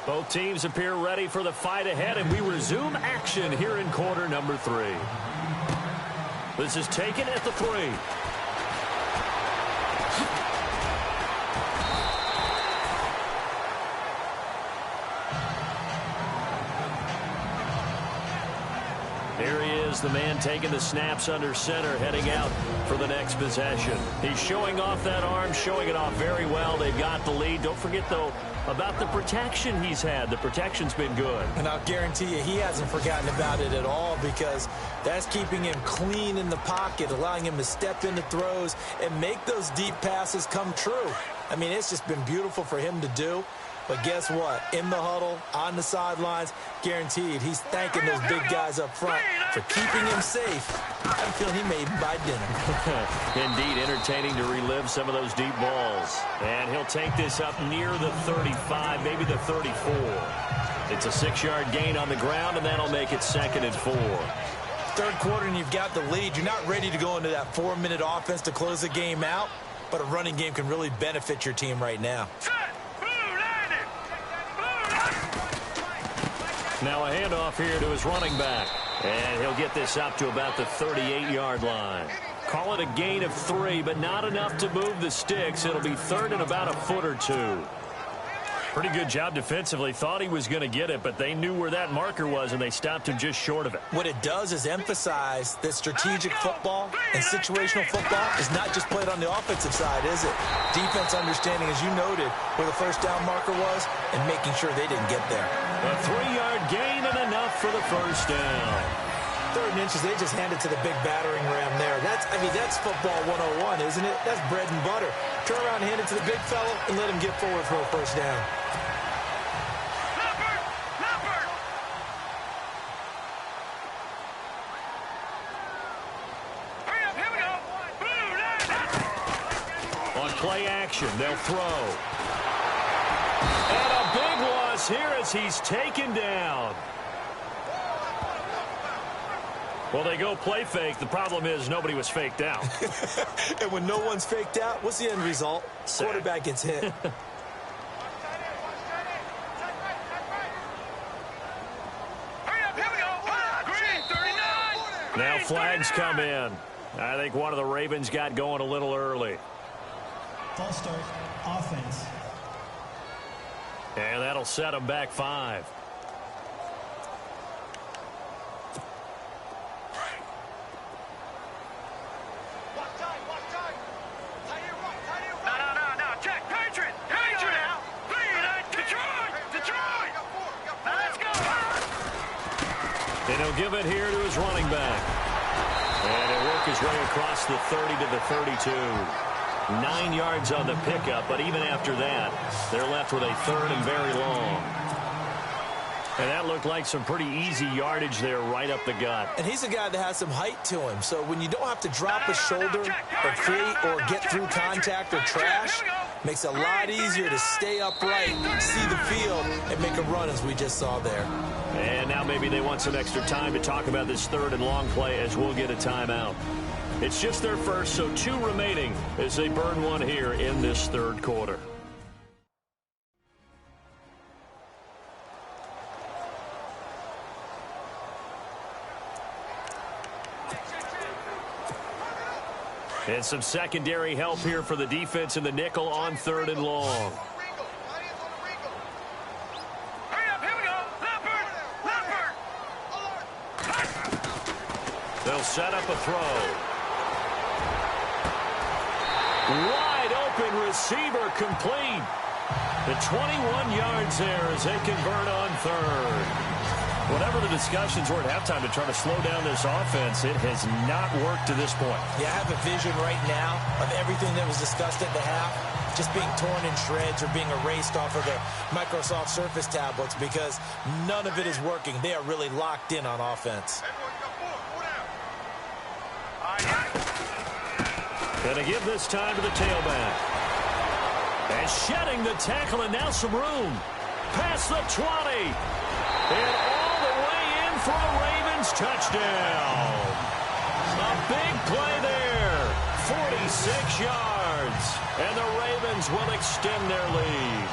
Both teams appear ready for the fight ahead, and we resume action here in quarter number 3. This is taken at the 3. Here he is, the man taking the snaps under center, heading out for the next possession. He's showing off that arm, showing it off very well. They've got the lead. Don't forget, though, about the protection he's had. The protection's been good. And I'll guarantee you he hasn't forgotten about it at all, because that's keeping him clean in the pocket, allowing him to step into throws and make those deep passes come true. I mean, it's just been beautiful for him to do. But guess what? In the huddle, on the sidelines, guaranteed he's thanking those big guys up front for keeping him safe. I feel he may even buy dinner. Indeed, entertaining to relive some of those deep balls. And he'll take this up near the 35, maybe the 34. It's a 6-yard gain on the ground, and that'll make it 2nd and 4. Third quarter, and you've got the lead. You're not ready to go into that 4-minute offense to close the game out, but a running game can really benefit your team right now. Now a handoff here to his running back. And he'll get this up to about the 38-yard line. Call it a gain of 3, but not enough to move the sticks. It'll be 3rd and about a foot or 2. Pretty good job defensively. Thought he was going to get it, but they knew where that marker was, and they stopped him just short of it. What it does is emphasize that strategic football and situational football is not just played on the offensive side, is it? Defense understanding, as you noted, where the first down marker was and making sure they didn't get there. A 3-yard gain and enough for the first down. 3rd and inches, they just hand it to the big battering ram there. That's football 101, isn't it? That's bread and butter. Turn around and hand it to the big fella and let him get forward for a first down. On play action, they'll throw. And a big loss here as he's taken down. Well, they go play fake. The problem is nobody was faked out. And when no one's faked out, what's the end result? Sack. Quarterback gets hit. Now flags come in. I think one of the Ravens got going a little early. False start, offense. And that'll set them back 5. And he'll give it here to his running back. And he'll work his way across the 30 to the 32. 9 yards on the pickup, but even after that, they're left with a 3rd and very long. And that looked like some pretty easy yardage there right up the gut. And he's a guy that has some height to him, so when you don't have to drop a shoulder or create or get through contact or trash, makes it a lot easier to stay upright, see the field, and make a run as we just saw there. And now maybe they want some extra time to talk about this 3rd and long play as we'll get a timeout. It's just their first, so 2 remaining as they burn one here in this 3rd quarter. And some secondary help here for the defense in the nickel on 3rd and long. They'll set up a throw. Wide open receiver complete. The 21 yards there as they convert on 3rd. Whatever the discussions were at halftime to try to slow down this offense, it has not worked to this point. Yeah, I have a vision right now of everything that was discussed at the half just being torn in shreds or being erased off of the Microsoft Surface tablets, because none of it is working. They are really locked in on offense. Going to give this time to the tailback. And shedding the tackle, and now some room. Past the 20. And all the way in for a Ravens touchdown. A big play there. 46 yards. And the Ravens will extend their lead.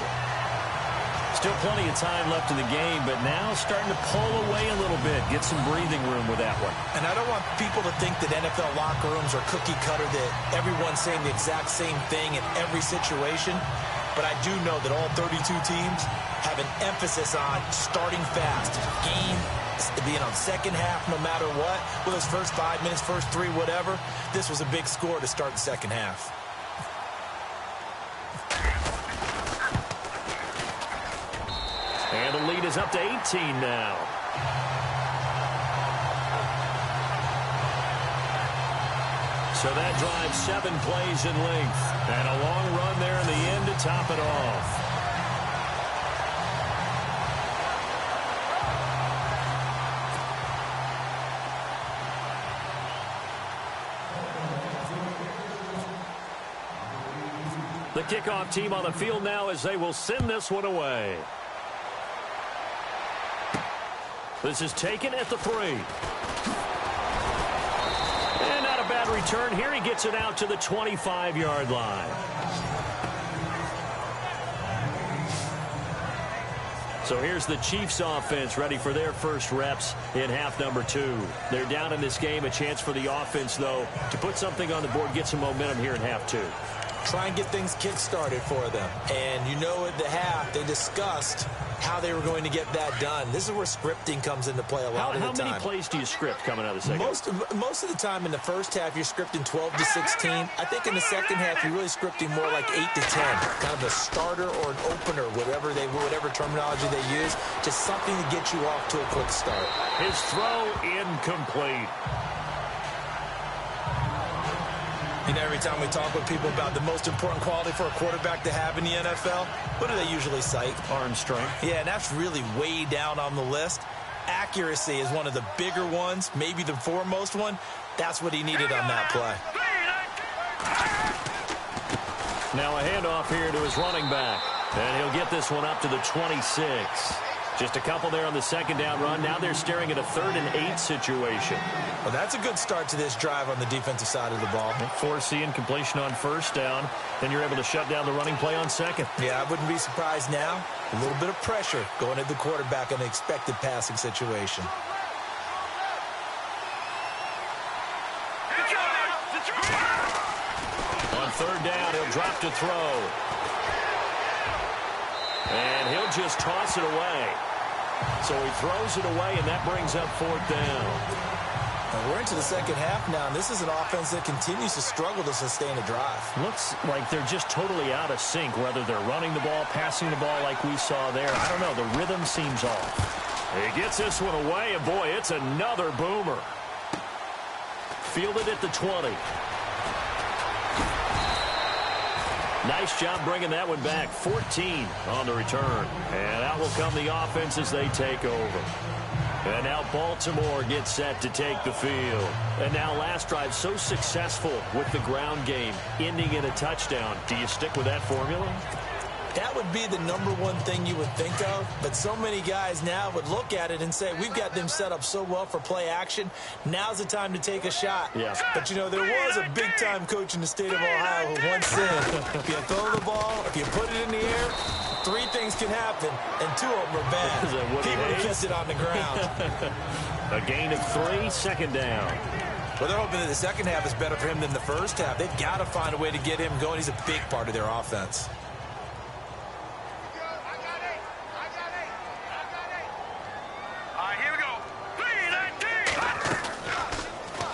Still plenty of time left in the game, but now starting to pull away a little bit. Get some breathing room with that one. And I don't want people to think that NFL locker rooms are cookie cutter, that everyone's saying the exact same thing in every situation. But I do know that all 32 teams have an emphasis on starting fast. Game being on second half no matter what. Well, those first 5 minutes, first 3, whatever. This was a big score to start the second half. And the lead is up to 18 now. So that drives 7 plays in length. And a long run there in the end to top it off. The kickoff team on the field now as they will send this one away. This is taken at the 3. And not a bad return here. He gets it out to the 25-yard line. So here's the Chiefs offense ready for their first reps in half number 2. They're down in this game. A chance for the offense, though, to put something on the board, get some momentum here in half 2. Try and get things kick-started for them. And you know at the half, they discussed how they were going to get that done. This is where scripting comes into play a lot of the time. How many plays do you script coming out of the second half? Most of the time in the first half, you're scripting 12 to 16. I think in the second half, you're really scripting more like 8 to 10. Kind of a starter or an opener, whatever terminology they use. Just something to get you off to a quick start. His throw incomplete. You know, every time we talk with people about the most important quality for a quarterback to have in the NFL, what do they usually cite? Arm strength. Yeah, and that's really way down on the list. Accuracy is one of the bigger ones, maybe the foremost one. That's what he needed on that play. Now a handoff here to his running back. And he'll get this one up to the 26. Just a couple there on the second down run. Now they're staring at a 3rd and 8 situation. Well, that's a good start to this drive on the defensive side of the ball. Forcing completion on first down. Then you're able to shut down the running play on second. Yeah, I wouldn't be surprised now. A little bit of pressure going at the quarterback in an expected passing situation. On 3rd down, he'll drop to throw. And he'll just toss it away. So he throws it away, and that brings up 4th down. And we're into the second half now, and this is an offense that continues to struggle to sustain a drive. Looks like they're just totally out of sync, whether they're running the ball, passing the ball like we saw there. I don't know. The rhythm seems off. He gets this one away, and boy, it's another boomer. Fielded at the 20. Nice job bringing that one back. 14 on the return. And out will come the offense as they take over. And now Baltimore gets set to take the field. And now last drive so successful with the ground game, ending in a touchdown. Do you stick with that formula? That would be the #1 thing you would think of, but so many guys now would look at it and say, we've got them set up so well for play action, now's the time to take a shot. Yeah. But, you know, there was a big-time coach in the state of Ohio who once said, if you throw the ball, if you put it in the air, 3 things can happen, and 2 of them are bad. He would have kept it on the ground. A gain of 3, second down. Well, they're hoping that the second half is better for him than the first half. They've got to find a way to get him going. He's a big part of their offense.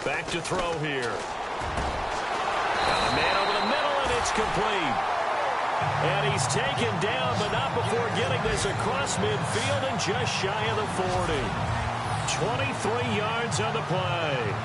Back to throw here. Got a man over the middle, and it's complete. And he's taken down, but not before getting this across midfield and just shy of the 40. 23 yards on the play.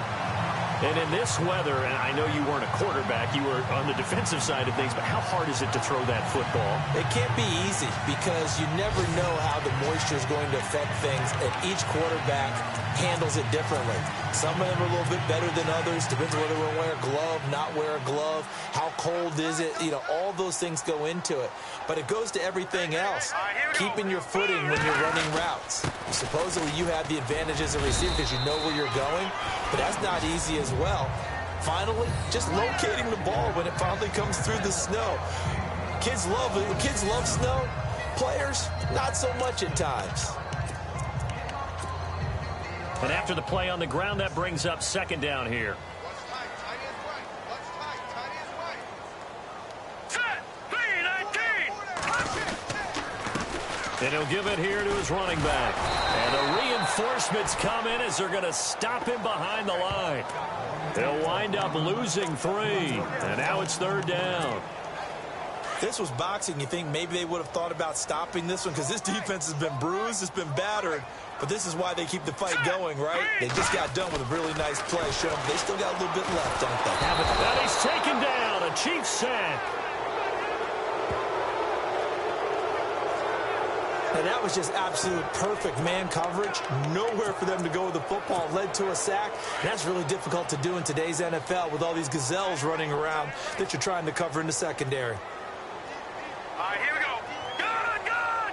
And in this weather, and I know you weren't a quarterback, you were on the defensive side of things, but how hard is it to throw that football? It can't be easy because you never know how the moisture is going to affect things, and each quarterback handles it differently. Some of them are a little bit better than others. Depends whether we're wearing a glove, not wear a glove. How cold is it? You know, all those things go into it. But it goes to everything else. Keeping your footing when you're running routes. Supposedly you have the advantage as a receiver because you know where you're going, but that's not easy as well. Finally, just locating the ball when it finally comes through the snow. Kids love snow. Players, not so much at times. And after the play on the ground, that brings up second down here. And he'll give it here to his running back. And the reinforcements come in as they're going to stop him behind the line. They'll wind up losing 3. And now it's third down. If this was boxing, you think maybe they would have thought about stopping this one because this defense has been bruised, it's been battered. But this is why they keep the fight going, right? They just got done with a really nice play. Showing they still got a little bit left, don't they? And he's taken down. A Chiefs sack. And that was just absolute perfect man coverage. Nowhere for them to go with the football. Led to a sack. That's really difficult to do in today's NFL with all these gazelles running around that you're trying to cover in the secondary. All right, here we go. Gun!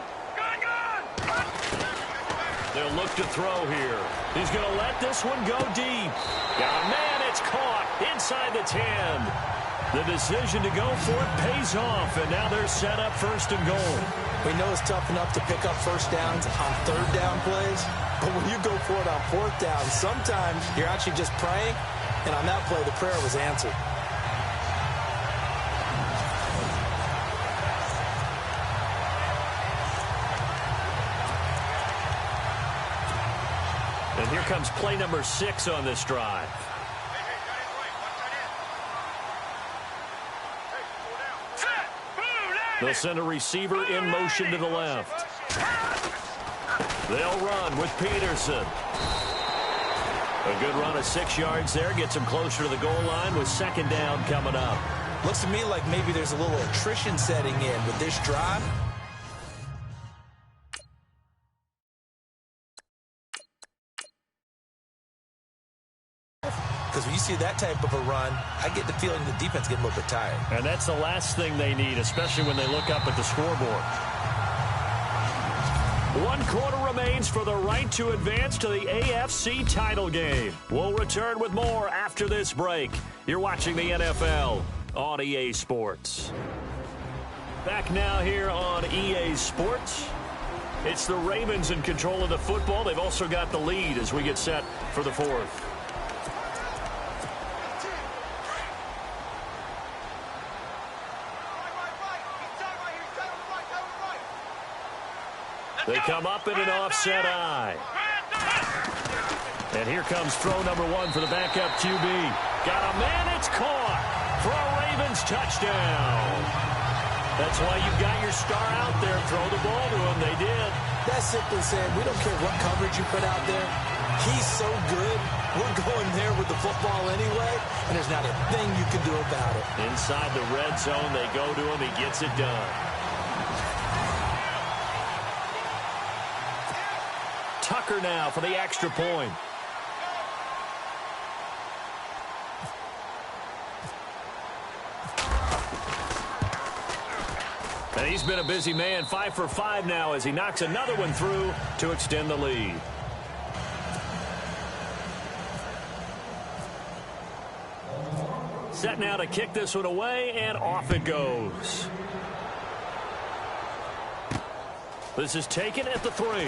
They'll look to throw here. He's going to let this one go deep. Got a man, it's caught inside the 10. The decision to go for it pays off, and now they're set up first and goal. We know it's tough enough to pick up first downs on third down plays, but when you go for it on fourth down, sometimes you're actually just praying, and on that play, the prayer was answered. And here comes play number 6 on this drive. They'll send a receiver in motion to the left. They'll run with Peterson. A good run of 6 yards there. Gets him closer to the goal line with second down coming up. Looks to me like maybe there's a little attrition setting in with this drive. Because when you see that type of a run, I get the feeling the defense getting a little bit tired. And that's the last thing they need, especially when they look up at the scoreboard. 1 quarter remains for the right to advance to the AFC title game. We'll return with more after this break. You're watching the NFL on EA Sports. Back now here on EA Sports. It's the Ravens in control of the football. They've also got the lead as we get set for the 4th. They come up in an offset eye. And here comes throw number 1 for the backup QB. Got a man, it's caught for a Ravens touchdown. That's why you've got your star out there. Throw the ball to him. They did. That's simply saying we don't care what coverage you put out there. He's so good. We're going there with the football anyway, and there's not a thing you can do about it. Inside the red zone, they go to him. He gets it done. Tucker now for the extra point. And he's been a busy man, 5 for 5 now as he knocks another one through to extend the lead. Set now to kick this one away, and off it goes. This is taken at the 3.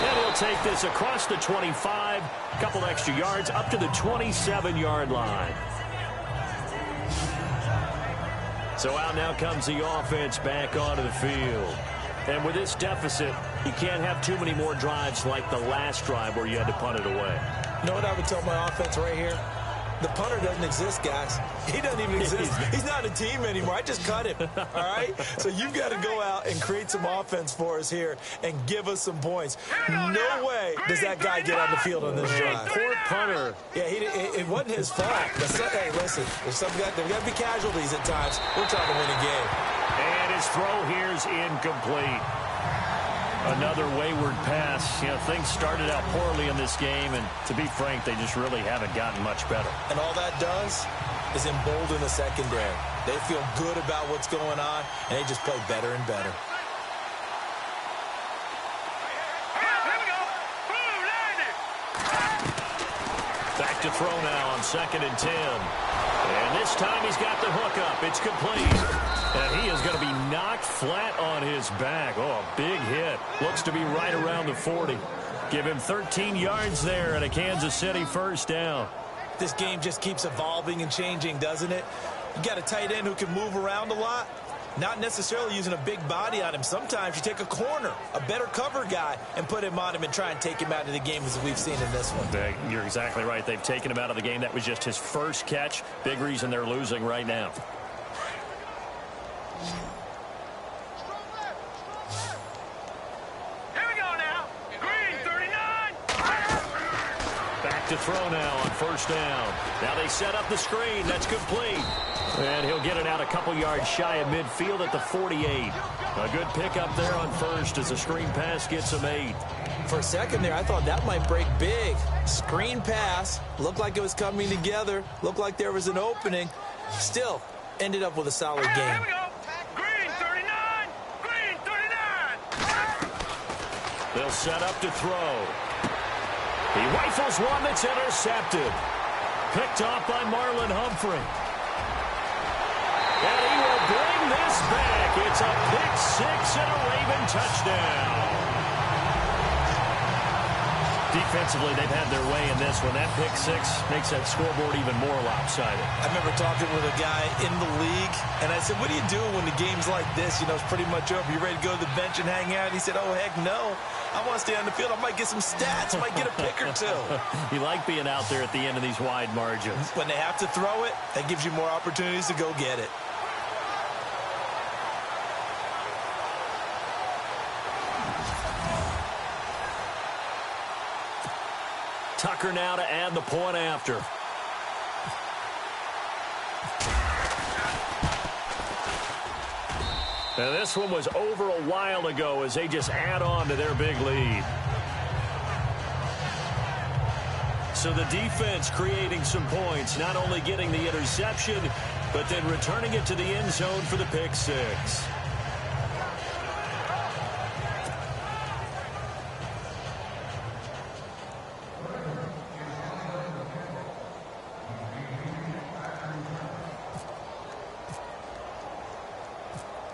And he'll take this across the 25, a couple extra yards up to the 27-yard line. So out now comes the offense back onto the field. And with this deficit, you can't have too many more drives like the last drive where you had to punt it away. You know what I would tell my offense right here? The punter doesn't exist, guys. He doesn't even exist. He's not a team anymore. I just cut him, all right? So you've got to go out and create some offense for us here and give us some points. No way does that guy get on the field on this drive. Poor punter. Yeah, it wasn't his fault. Hey, listen, there's got to be casualties at times. We're trying to win a game. And his throw here's incomplete. Another wayward pass. You know, things started out poorly in this game, and to be frank, they just really haven't gotten much better. And all that does is embolden the secondary. They feel good about what's going on, and they just play better and better. Back Back to throw now on 2nd and 10. And this time he's got the hook up. It's complete. And he is going to be knocked flat on his back. Oh, a big hit. Looks to be right around the 40. Give him 13 yards there and a Kansas City first down. This game just keeps evolving and changing, doesn't it? You got a tight end who can move around a lot. Not necessarily using a big body on him. Sometimes you take a corner, a better cover guy, and put him on him and try and take him out of the game as we've seen in this one. You're exactly right. They've taken him out of the game. That was just his first catch. Big reason they're losing right now. Here we go now. Green, 39. Back to throw now on first down. Now they set up the screen. That's complete. And he'll get it out a couple yards shy of midfield at the 48. A good pickup there on first as the screen pass gets him 8. For a second there, I thought that might break big. Screen pass. Looked like it was coming together. Looked like there was an opening. Still, ended up with a solid game. Here we go. Green, 39. Green, 39. They'll set up to throw. He rifles one that's intercepted. Picked off by Marlon Humphrey. And he will bring this back. It's a pick 6 and a Raven touchdown. Defensively, they've had their way in this one. That pick 6 makes that scoreboard even more lopsided. I remember talking with a guy in the league, and I said, what do you do when the game's like this? You know, it's pretty much over. You ready to go to the bench and hang out? He said, oh, heck no. I want to stay on the field. I might get some stats. I might get a pick or two. You like being out there at the end of these wide margins. When they have to throw it, that gives you more opportunities to go get it. Tucker now to add the point after. Now this one was over a while ago as they just add on to their big lead. So the defense creating some points, not only getting the interception, but then returning it to the end zone for the pick 6.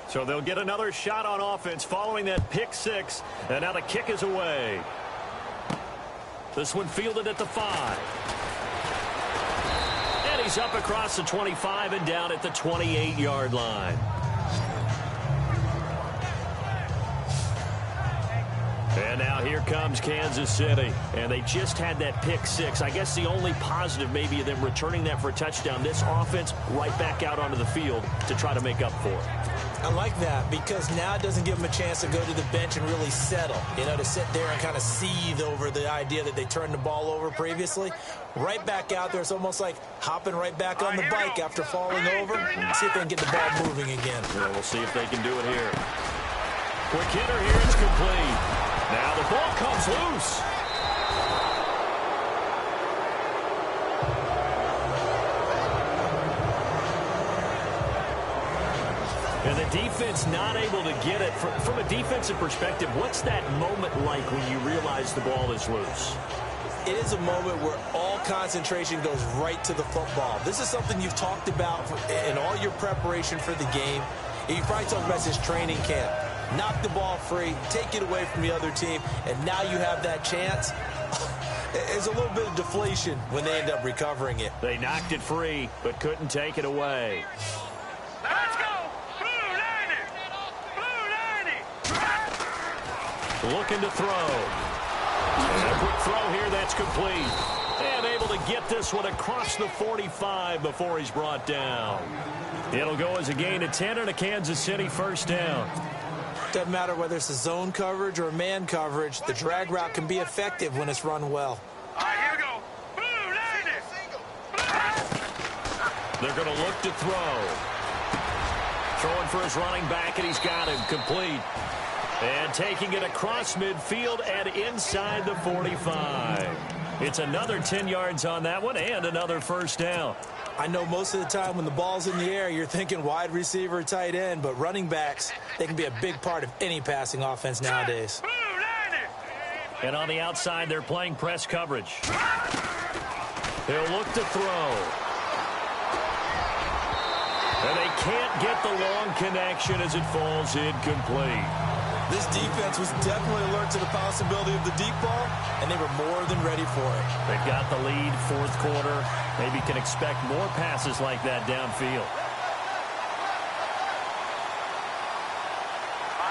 So they'll get another shot on offense following that pick 6. And now the kick is away. This one fielded at the 5. And he's up across the 25 and down at the 28-yard line. And now here comes Kansas City. And they just had that pick 6. I guess the only positive maybe of them returning that for a touchdown. This offense right back out onto the field to try to make up for it. I like that because now it doesn't give them a chance to go to the bench and really settle, you know, to sit there and kind of seethe over the idea that they turned the ball over previously. Right back out there. It's almost like hopping right back on the bike after falling over. See if they can get the ball moving again. Yeah, we'll see if they can do it here. Quick hitter here. It's complete. Now the ball comes loose. And the defense not able to get it. From a defensive perspective, what's that moment like when you realize the ball is loose? It is a moment where all concentration goes right to the football. This is something you've talked about in all your preparation for the game. You probably talked about this training camp. Knock the ball free, take it away from the other team, and now you have that chance. There's a little bit of deflation when they end up recovering it. They knocked it free, but couldn't take it away. Let's go. Looking to throw. And a quick throw here, that's complete. And able to get this one across the 45 before he's brought down. It'll go as a gain of 10 and a Kansas City first down. Doesn't matter whether it's a zone coverage or man coverage, the drag route can be effective when it's run well. All right, here we go. Blue, 90. They're going to look to throw. Throwing for his running back, and he's got him complete. And taking it across midfield and inside the 45. It's another 10 yards on that one and another first down. I know most of the time when the ball's in the air, you're thinking wide receiver, tight end, but running backs, they can be a big part of any passing offense nowadays. And on the outside, they're playing press coverage. He'll look to throw. And they can't get the long connection as it falls incomplete. This defense was definitely alert to the possibility of the deep ball, and they were more than ready for it. They've got the lead, fourth quarter. Maybe can expect more passes like that downfield.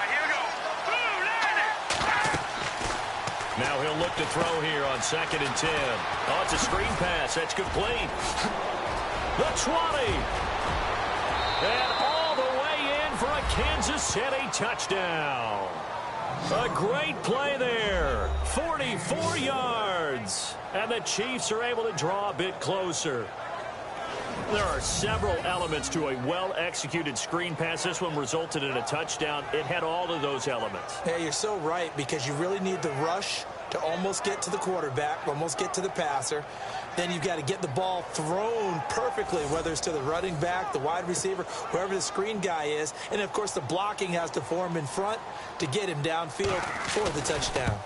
Here we go. Boom, line it. Now he'll look to throw here on 2nd and 10. Oh, it's a screen pass. That's complete. The 20. And all the way in for a Kansas City touchdown. A great play there. 44 yards. And the Chiefs are able to draw a bit closer. There are several elements to a well-executed screen pass. This one resulted in a touchdown. It had all of those elements. Yeah, you're so right, because you really need the rush to almost get to the quarterback, almost get to the passer. Then you've got to get the ball thrown perfectly, whether it's to the running back, the wide receiver, whoever the screen guy is. And, of course, the blocking has to form in front to get him downfield for the touchdown.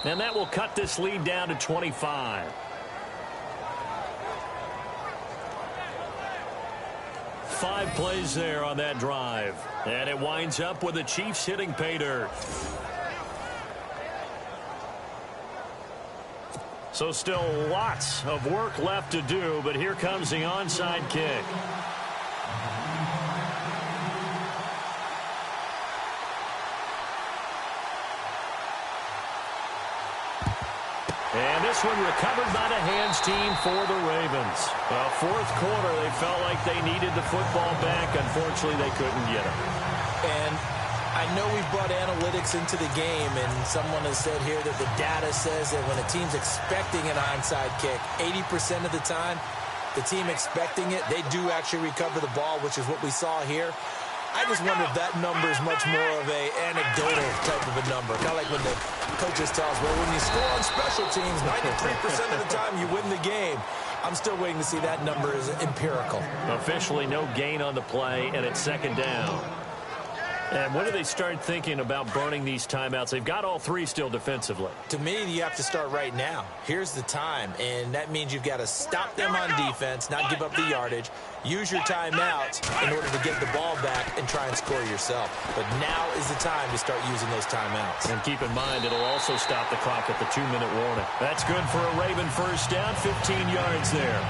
And that will cut this lead down to 25. Five plays there on that drive. And it winds up with the Chiefs hitting pay dirt. So still lots of work left to do, but here comes the onside kick. And this one recovered by the hands team for the Ravens. Fourth quarter, they felt like they needed the football back. Unfortunately, they couldn't get it. And I know we've brought analytics into the game, and someone has said here that the data says that when a team's expecting an onside kick, 80% of the time, the team expecting it, they do actually recover the ball, which is what we saw here. I just wonder if that number is much more of a anecdotal type of a number. Kind of like when the coaches tell us, well, when you score on special teams, 93% of the time you win the game. I'm still waiting to see that number is empirical. Officially no gain on the play, and it's 2nd down. And when do they start thinking about burning these timeouts? They've got all three still defensively. To me, you have to start right now. Here's the time, and that means you've got to stop them on defense, not give up the yardage, use your timeouts in order to get the ball back and try and score yourself. But now is the time to start using those timeouts. And keep in mind, it'll also stop the clock at the 2-minute warning. That's good for a Raven first down, 15 yards there.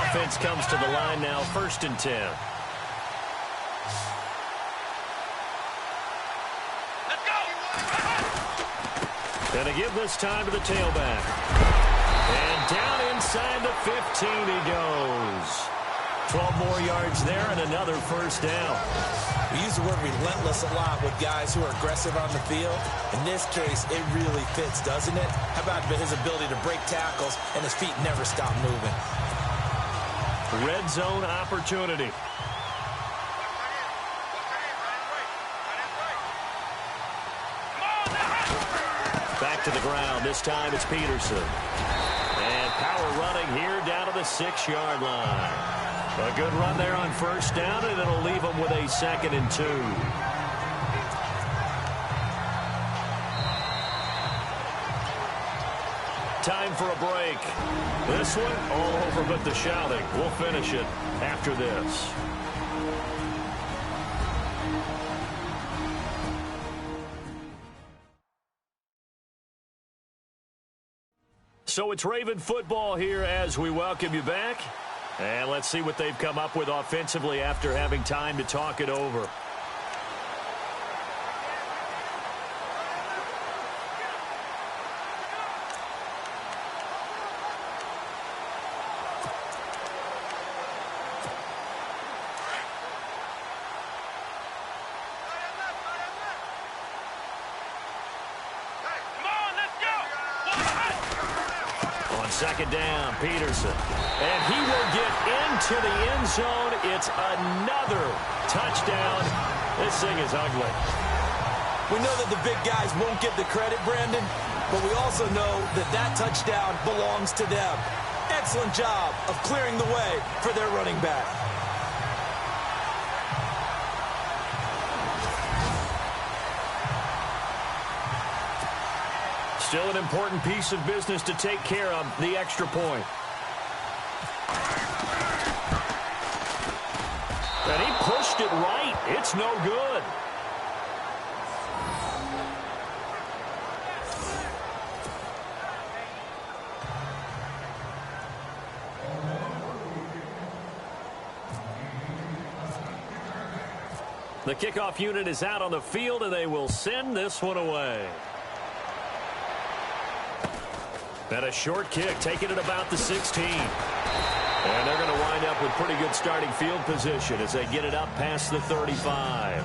Offense comes to the line now, 1st and 10. Let's go. Gonna give this time to the tailback. And down inside the 15 he goes. 12 more yards there and another first down. We use the word relentless a lot with guys who are aggressive on the field. In this case, it really fits, doesn't it? How about his ability to break tackles and his feet never stop moving? Red zone opportunity. Back to the ground. This time it's Peterson. And power running here down to the 6-yard line. A good run there on first down, and it'll leave them with a 2nd and 2. Time for a break. This one all over but the shouting. We'll finish it after this. So it's Raven football here as we welcome you back. And let's see what they've come up with offensively after having time to talk it over. Second down, Peterson. And he will get into the end zone. It's another touchdown. This thing is ugly. We know that the big guys won't get the credit, Brandon, but we also know that that touchdown belongs to them. Excellent job of clearing the way for their running back. Still an important piece of business to take care of, the extra point. And he pushed it right. It's no good. The kickoff unit is out on the field, and they will send this one away. And a short kick, taking it about the 16. And they're going to wind up with pretty good starting field position as they get it up past the 35.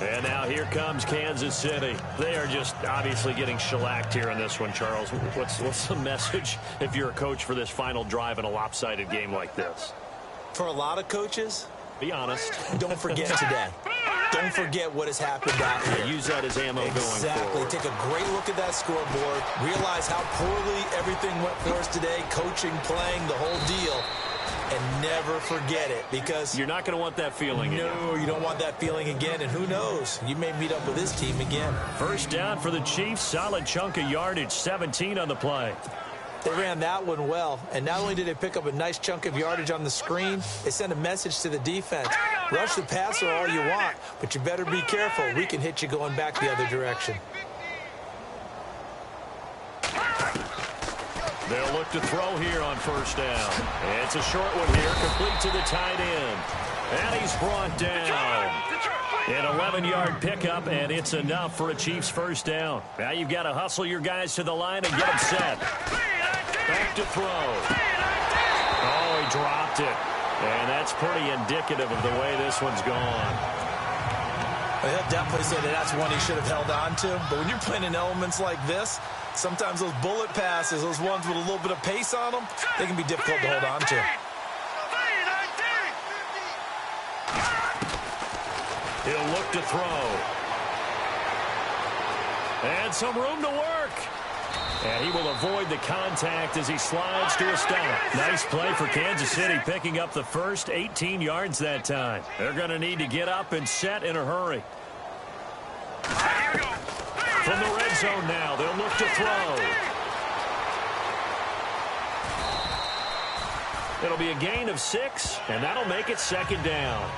And now here comes Kansas City. They are just obviously getting shellacked here in this one, Charles. What's the message if you're a coach for this final drive in a lopsided game like this? For a lot of coaches, be honest. Don't forget today. Don't forget what has happened out here. Use that as ammo going forward. Exactly. Take a great look at that scoreboard. Realize how poorly everything went for us today. Coaching, playing, the whole deal. And never forget it, because you're not going to want that feeling again. No, you don't want that feeling again. And who knows? You may meet up with this team again. First down for the Chiefs. Solid chunk of yardage. 17 on the play. They ran that one well, and not only did they pick up a nice chunk of yardage on the screen, they sent a message to the defense. Rush the passer all you want, but you better be careful. We can hit you going back the other direction. They'll look to throw here on first down. It's a short one here, complete to the tight end. And he's brought down. An 11-yard pickup, and it's enough for a Chiefs first down. Now you've got to hustle your guys to the line and get them set. Back to throw. Oh, he dropped it. And that's pretty indicative of the way this one's gone. Well, he'll definitely say that that's one he should have held on to. But when you're playing in elements like this, sometimes those bullet passes, those ones with a little bit of pace on them, they can be difficult to hold on to. He'll look to throw. And some room to work. And he will avoid the contact as he slides to a stop. Nice play for Kansas City, picking up the first 18 yards that time. They're going to need to get up and set in a hurry. From the red zone now, they'll look to throw. It'll be a gain of 6, and that'll make it second down.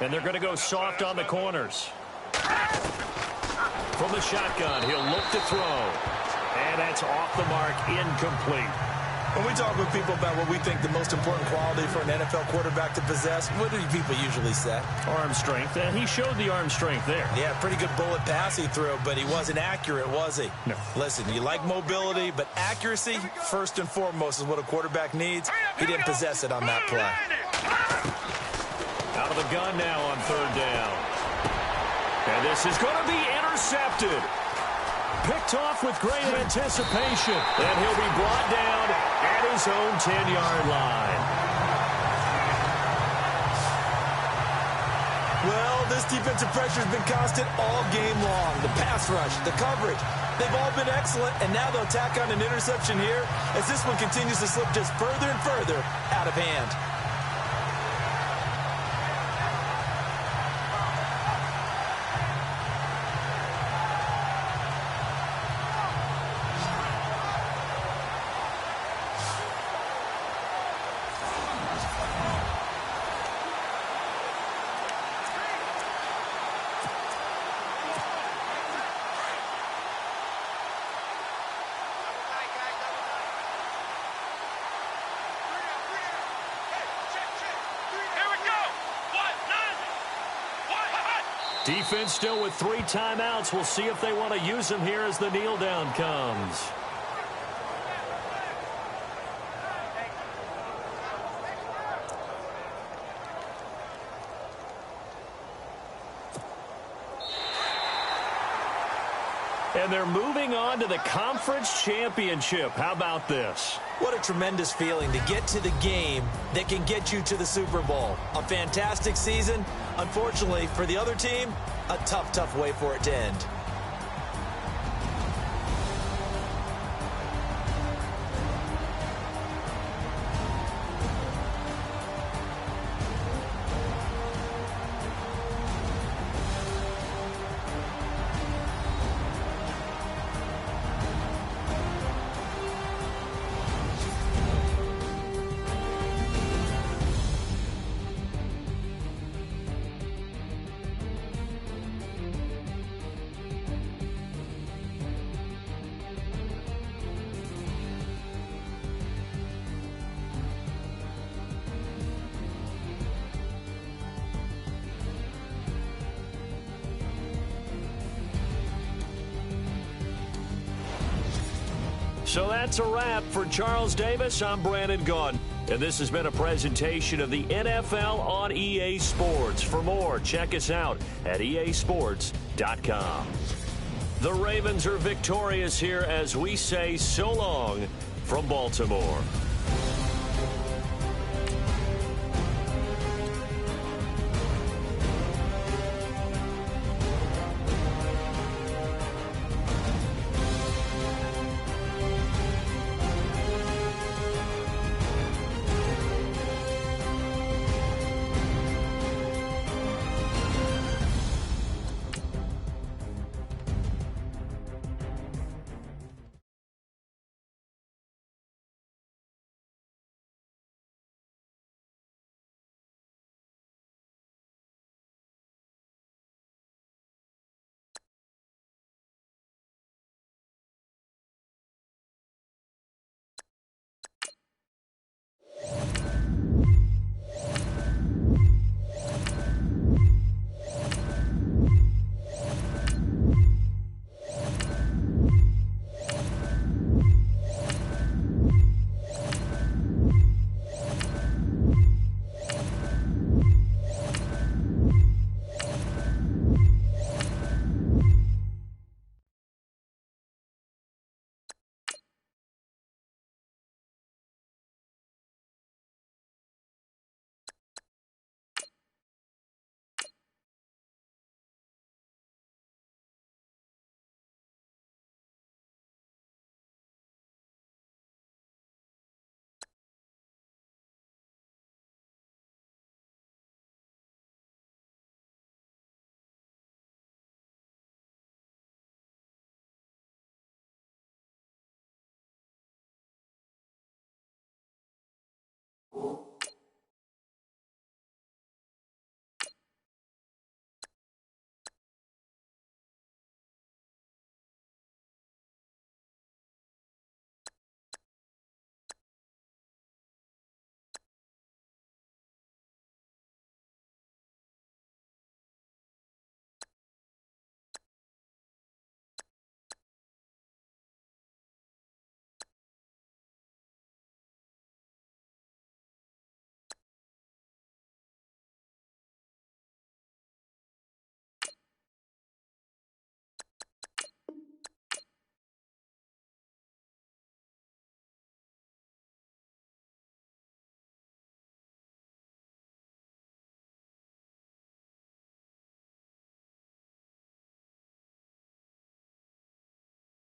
And they're going to go soft on the corners. From the shotgun, he'll look to throw. And that's off the mark, incomplete. When we talk with people about what we think the most important quality for an NFL quarterback to possess, what do people usually say? Arm strength, and he showed the arm strength there. Yeah, pretty good bullet pass he threw, but he wasn't accurate, was he? No. Listen, you like mobility, but accuracy, first and foremost, is what a quarterback needs. He didn't possess it on that play. Out of the gun now on third down. And this is going to be intercepted. Picked off with great anticipation. And he'll be brought down at his own 10-yard line. Well, this defensive pressure has been constant all game long. The pass rush, the coverage, they've all been excellent. And now they'll tack on an interception here as this one continues to slip just further and further out of hand. Defense still with 3 timeouts. We'll see if they want to use them here as the kneel down comes. And they're moving on to the conference championship. How about this? What a tremendous feeling to get to the game that can get you to the Super Bowl. A fantastic season. Unfortunately, for the other team, a tough, tough way for it to end. So that's a wrap for Charles Davis. I'm Brandon Gaudin, and this has been a presentation of the NFL on EA Sports. For more, check us out at easports.com. The Ravens are victorious here as we say so long from Baltimore.